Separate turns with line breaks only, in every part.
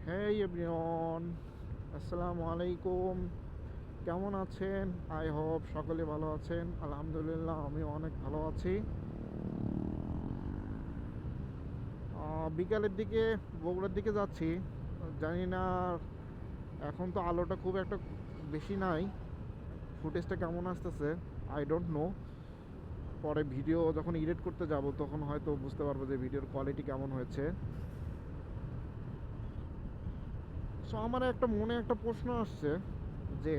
হেই everyone, আসসালামু আলাইকুম। কেমন আছেন? আই হোপ সকলে ভালো আছেন। আলহামদুলিল্লাহ, আমি অনেক ভালো আছি। বিকালের দিকে বগুড়ার দিকে যাচ্ছি। জানি না, এখন তো আলোটা খুব একটা বেশি নাই। ফুটেজটা কেমন আসতেছে আই ডোন্ট নো। পরে ভিডিও যখন এডিট করতে যাব তখন হয়তো বুঝতে পারবো যে ভিডিওর কোয়ালিটি কেমন হয়েছে। সো আমার একটা মনে একটা প্রশ্ন আসছে যে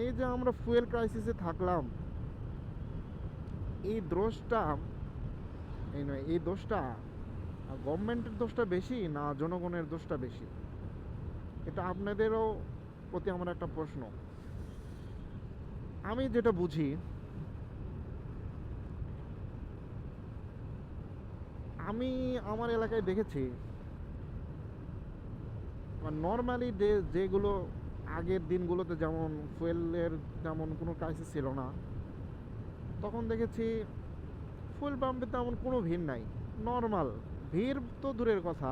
এই যে আমরা ফুয়েল ক্রাইসিসে থাকলাম, এই দোষটা এই নয়, এই দোষটা গভর্নমেন্টের দোষটা বেশি না জনগণের দোষটা বেশি? এটা আপনাদেরও প্রতি আমার একটা প্রশ্ন। আমি যেটা বুঝি, আমি আমার এলাকায় দেখেছি নর্মালি যেগুলো আগের দিনগুলোতে যেমন ফুয়েলের যেমন কোনো ক্রাইসিস ছিল না, তখন দেখেছি ফুয়েল পাম্পে তেমন কোনো ভিড় নাই। নর্মাল ভিড় তো দূরের কথা,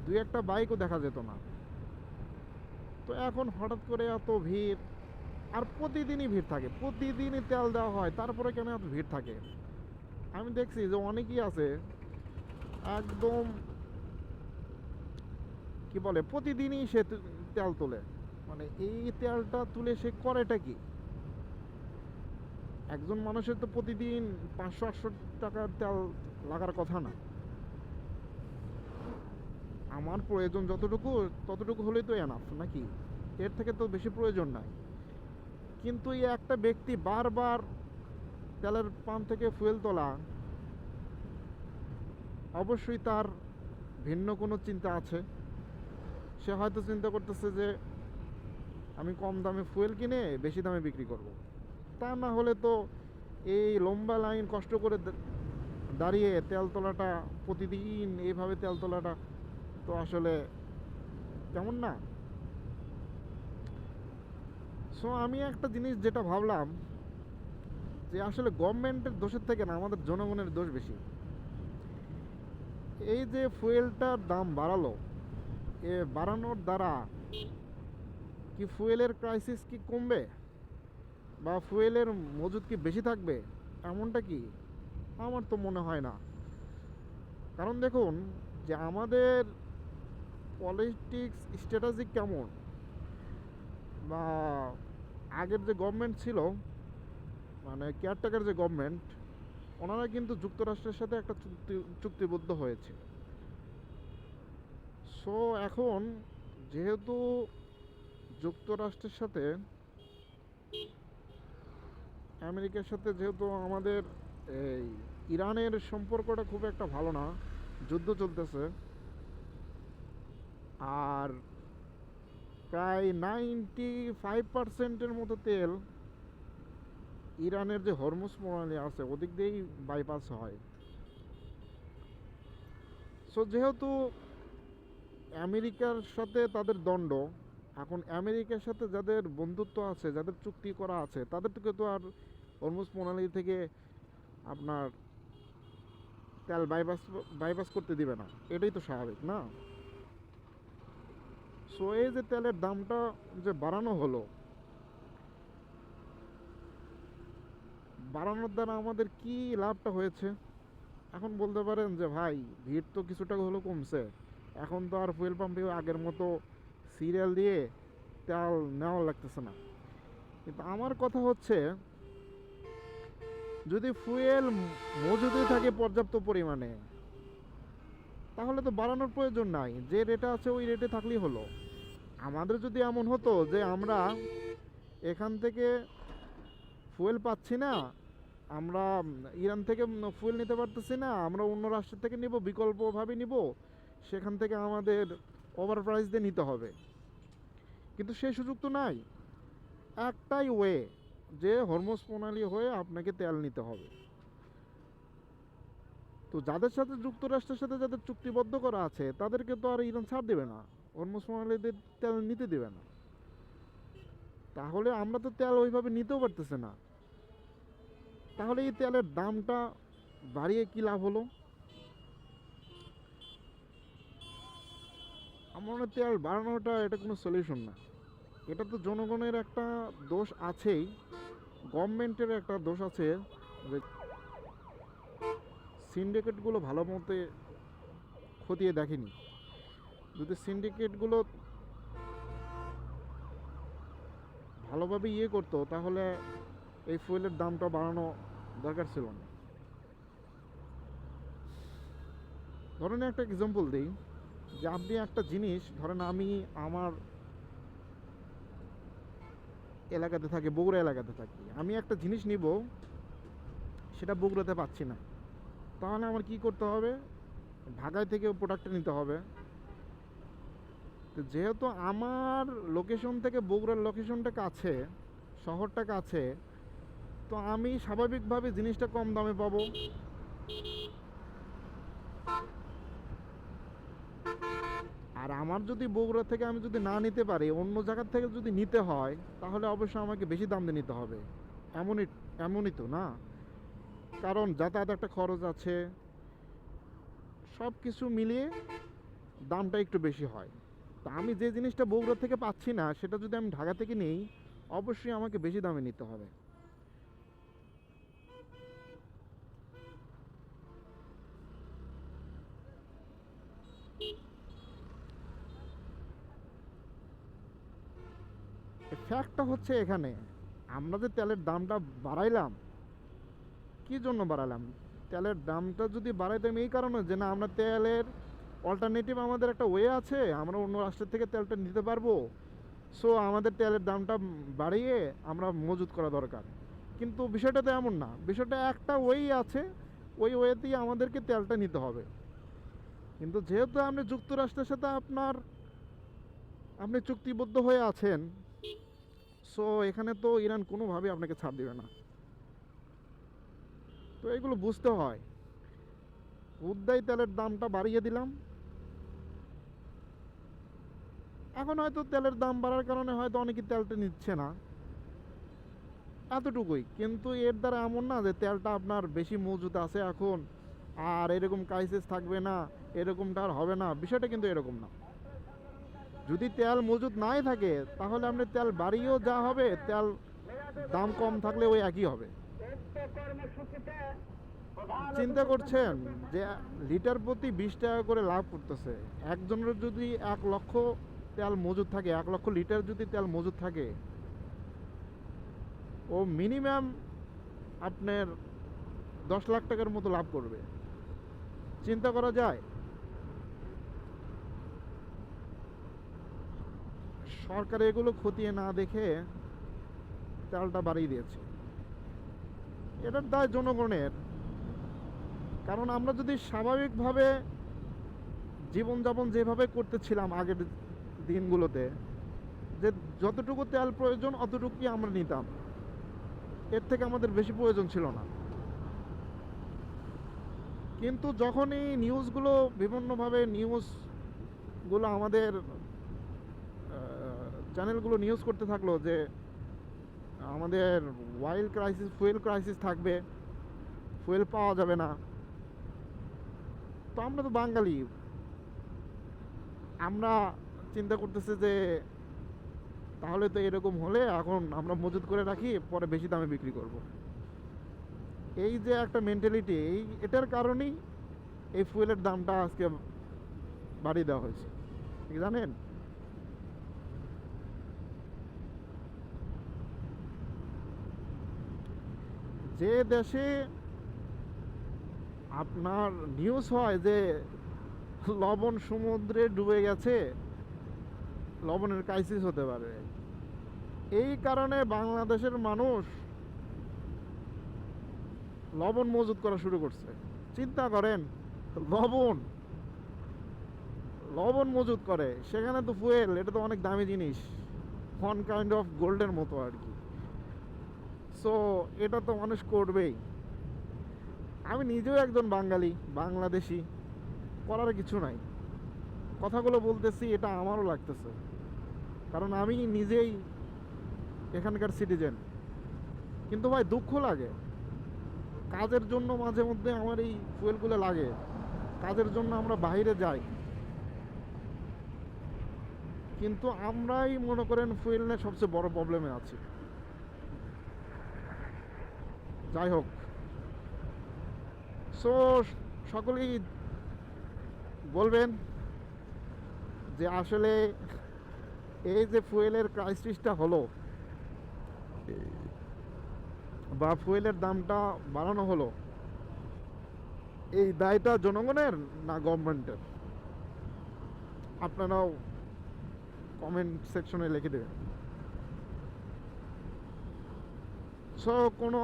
দুই একটা বাইকও দেখা যেত না। তো এখন হঠাৎ করে এত ভিড়, আর প্রতিদিনই ভিড় থাকে, প্রতিদিনই তেল দেওয়া হয়, তারপরে কেন এত ভিড় থাকে? আমি দেখছি যে অনেকেই আছে একদম কি বলে প্রতিদিনই সে তেল তোলে। মানে এই তেলটা তুলে সে করেটা কি? একজন মানুষের তো প্রতিদিন 500-800 টাকার তেল লাগার কথা না। আমার প্রয়োজন যতটুকু, ততটুকু হলেই তো এনাফ নাকি? এর থেকে তো বেশি প্রয়োজন নাই। কিন্তু এই একটা ব্যক্তি বারবার তেলের পাম্প থেকে ফুয়েল তোলা, অবশ্যই তার ভিন্ন কোনো চিন্তা আছে। সে হয়তো চিন্তা করতেছে যে আমি কম দামে ফুয়েল কিনে বেশি দামে বিক্রি করব। তা না হলে তো এই লম্বা লাইন কষ্ট করে দাঁড়িয়ে তেল তোলাটা, প্রতিদিন এইভাবে তেল তোলাটা তো আসলে কেমন না? সো আমি একটা জিনিস যেটা ভাবলাম যে আসলে গভর্নমেন্টের দোষের থেকে না আমাদের জনগণের দোষ বেশি। এই যে ফুয়েলটার দাম বাড়ালো, এ বাড়ানোর দ্বারা কি ফুয়েলের ক্রাইসিস কি কমবে, বা ফুয়েলের মজুদ কি বেশি থাকবে? এমনটা কি? আমার তো মনে হয় না। কারণ দেখুন যে আমাদের পলিটিক্স স্ট্র্যাটেজি কেমন, বা আগের যে গভর্নমেন্ট ছিল, মানে কেয়ারটেকার যে গভর্নমেন্ট, ওনারা কিন্তু যুক্তরাষ্ট্রের সাথে একটা চুক্তিবদ্ধ হয়েছে। সো এখন যেহেতু যুক্তরাষ্ট্রের সাথে, আমেরিকার সাথে যেহেতু আমাদের এই ইরানের সম্পর্কটা খুব একটা ভালো না, যুদ্ধ চলতেছে, আর প্রায় 95%-এর মতো তেল ইরানের যে হরমুজ প্রণালী আছে ওদিক দিয়েই বাইপাস হয়। সো যেহেতু আমেরিকার সাথে তাদের দণ্ড, এখন আমেরিকার সাথে যাদের বন্ধুত্ব আছে, যাদের চুক্তি করা আছে, তাদেরকে তো আর হরমুজ প্রণালী থেকে আপনার তেল বাইপাস বাইপাস করতে দিবে না। এটাই তো স্বাভাবিক না? সো এই যে তেলের দামটা যে বাড়ানো হলো, বাড়ানোর দ্বারা আমাদের কি লাভটা হয়েছে? এখন বলতে পারেন যে ভাই, ভিড় তো কিছুটা হলেও কমছে, এখন তো আর ফুয়েল পাম্পে আগের মতো সিরিয়াল দিয়ে তেল নেওয়া লাগতেছে না। কিন্তু আমার কথা হচ্ছে, যদি ফুয়েল মজুদই থাকে পর্যাপ্ত পরিমাণে, তাহলে তো বাড়ানোর প্রয়োজন নাই, যে রেটে আছে ওই রেটে থাকলেই হলো। আমাদের যদি এমন হতো যে আমরা এখান থেকে ফুয়েল পাচ্ছি না, আমরা ইরান থেকে ফুয়েল নিতে পারতেছি না, আমরা অন্য রাষ্ট্র থেকে নিব, বিকল্পভাবে নিব, সেখান থেকে আমাদের ওভার প্রাইস দিয়ে নিতে হবে। কিন্তু সেই সুযোগ তো নাই। একটাই ওয়ে, যে হরমুজ প্রণালী হয়ে আপনাকে তেল নিতে হবে। তো যাদের সাথে যুক্তরাষ্ট্রের সাথে যাদের চুক্তিবদ্ধ করা আছে, তাদেরকে তো আর ইরান ছাড় দেবে না, হরমুজ প্রণালীতে তেল নিতে দেবে না। তাহলে আমরা তো তেল ওইভাবে নিতেও পারতেছে না। তাহলে এই তেলের দামটা বাড়িয়ে কি লাভ হলো? আমার মনে হয় তেল বাড়ানোটা এটা কোনো সলিউশন না। এটা তো জনগণের একটা দোষ আছেই, গভর্নমেন্টের একটা দোষ আছে যে সিন্ডিকেটগুলো ভালো মতে খতিয়ে দেখেনি। যদি সিন্ডিকেটগুলো ভালোভাবে করতো তাহলে এই ফুয়েলের দামটা বাড়ানো দরকার ছিল না। ধরেন একটা এক্সাম্পল দিই, যে আপনি একটা জিনিস ধরেন, আমি আমার এলাকাতে থাকি, বগুড়া এলাকাতে থাকি, আমি একটা জিনিস নিব, সেটা বগুড়াতে পাচ্ছি না, তাহলে আমার কি করতে হবে? ঢাকায় থেকে প্রোডাক্টটা নিতে হবে। তো যেহেতু আমার লোকেশন থেকে বগুড়ার লোকেশনটা কাছে, শহরটা কাছে, তো আমি স্বাভাবিকভাবে জিনিসটা কম দামে পাবো। আর আমার যদি বগুড়া থেকে আমি যদি না নিতে পারি, অন্য জায়গার থেকে যদি নিতে হয়, তাহলে অবশ্যই আমাকে বেশি দাম দিয়ে নিতে হবে। এমনই এমনই তো না? কারণ যাতায়াত একটা খরচ আছে, সব কিছু মিলিয়ে দামটা একটু বেশি হয়। তা আমি যে জিনিসটা বগুড়া থেকে পাচ্ছি না, সেটা যদি আমি ঢাকা থেকে নিই, অবশ্যই আমাকে বেশি দামে নিতে হবে। ফ্যাক্টটা হচ্ছে এখানে, আমরা যে তেলের দামটা বাড়াইলাম, কি জন্য বাড়ালাম? তেলের দামটা যদি বাড়াইতাম এই কারণে যে না, আমরা তেলের অল্টারনেটিভ, আমাদের একটা ওয়ে আছে, আমরা অন্য রাষ্ট্রের থেকে তেলটা নিতে পারবো, সো আমাদের তেলের দামটা বাড়িয়ে আমরা মজুত করা দরকার। কিন্তু বিষয়টা তো এমন না, বিষয়টা একটা ওয়েই আছে, ওই ওয়েতেই আমাদেরকে তেলটা নিতে হবে। কিন্তু যেহেতু আপনি যুক্তরাষ্ট্রের সাথে আপনি চুক্তিবদ্ধ হয়ে আছেন, সো এখানে তো ইরান কোনোভাবেই আপনাকে ছাড় দেবে না। তো এগুলো বুঝতে হয়। উদ্যায় তেলের দামটা বাড়িয়ে দিলাম, এখন হয়তো তেলের দাম বাড়ার কারণে হয়তো অনেকে তেলটা নিচ্ছে না, এতটুকুই। কিন্তু এর দ্বারা এমন না যে তেলটা আপনার বেশি মজুত আছে এখন, আর এরকম ক্রাইসিস থাকবে না, এরকমটা আর হবে না, বিষয়টা কিন্তু এরকম না। যদি তেল মজুত নাই থাকে, তাহলে আপনি তেল বাড়িয়েও যা হবে, তেল দাম কম থাকলে ওই একই হবে। চিন্তা করছেন যে লিটার প্রতি 20 টাকা করে লাভ করতেছে একজনের। যদি 1 লক্ষ তেল মজুত থাকে, 1 লক্ষ লিটার যদি তেল মজুত থাকে, ও মিনিমাম আপনার 10 লাখ টাকার মতো লাভ করবে। চিন্তা করা যায়? সরকার এগুলো খতিয়ে না দেখে তেলটা বাড়িয়ে দিয়েছে। এটার দায় জনগণের। কারণ আমরা যদি স্বাভাবিকভাবে জীবনযাপন যেভাবে করতেছিলাম আগের দিনগুলোতে, যে যতটুকু তেল প্রয়োজন অতটুকুই আমরা নিতাম, এর থেকে আমাদের বেশি প্রয়োজন ছিল না। কিন্তু যখনই নিউজগুলো বিভিন্নভাবে নিউজগুলো আমাদের চ্যানেলগুলো নিউজ করতে থাকলো যে আমাদের ফুয়েল ক্রাইসিস থাকবে, ফুয়েল পাওয়া যাবে না, তো আমরা তো বাঙালি, আমরা চিন্তা করতেছি যে তাহলে তো এরকম হলে এখন আমরা মজুত করে রাখি, পরে বেশি দামে বিক্রি করব। এই যে একটা মেন্টালিটি, এটার কারণেই এই ফুয়েলের দামটা আজকে বাড়িয়ে দেওয়া হয়েছে, ঠিক জানেন? যে দেশে আপনার নিউজ হয় যে লবণ সমুদ্রে ডুবে গেছে, লবণের ক্রাইসিস হতে পারে, এই কারণে বাংলাদেশের মানুষ লবণ মজুত করা শুরু করছে। চিন্তা করেন, লবণ লবণ মজুত করে, সেখানে তো ফুয়েল, এটা তো অনেক দামি জিনিস, ওয়ান কাইন্ড অফ গোল্ডের মতো আর কি। সো এটা তো মানুষ করবেই। আমি নিজেও একজন বাঙালি, বাংলাদেশি, করার কিছু নাই। কথাগুলো বলতেছি, এটা আমারও লাগতেছে, কারণ আমি নিজেই এখানকার সিটিজেন। কিন্তু ভাই দুঃখ লাগে, কাজের জন্য মাঝে মধ্যে আমার এই ফুয়েলগুলো লাগে, কাজের জন্য আমরা বাইরে যাই, কিন্তু আমরাই মনে করেন ফুয়েল নিয়ে সবচেয়ে বড় প্রবলেমে আছি। যাই হোক, সো সকলেই বলবেন যে আসলে এই যে ফুয়েলের ক্রাইসিসটা হলো বা ফুয়েলের দামটা বাড়ানো হলো, এই দায়টা জনগণের না গভর্নমেন্টের? আপনারাও কমেন্ট সেকশনে লিখে দেবেন। সো কোনো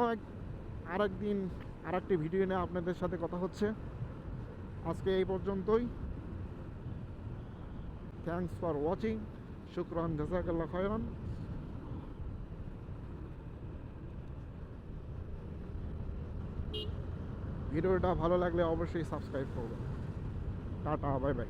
আরেক দিন আরেকটি ভিডিও নিয়ে আপনাদের সাথে কথা হচ্ছে। আজকে এই পর্যন্তই। Thanks for watching. শুকরান, জাযাকাল্লাহ খায়রান। ভিডিওটা ভালো লাগলে অবশ্যই সাবস্ক্রাইব করবেন। Tata, bye by.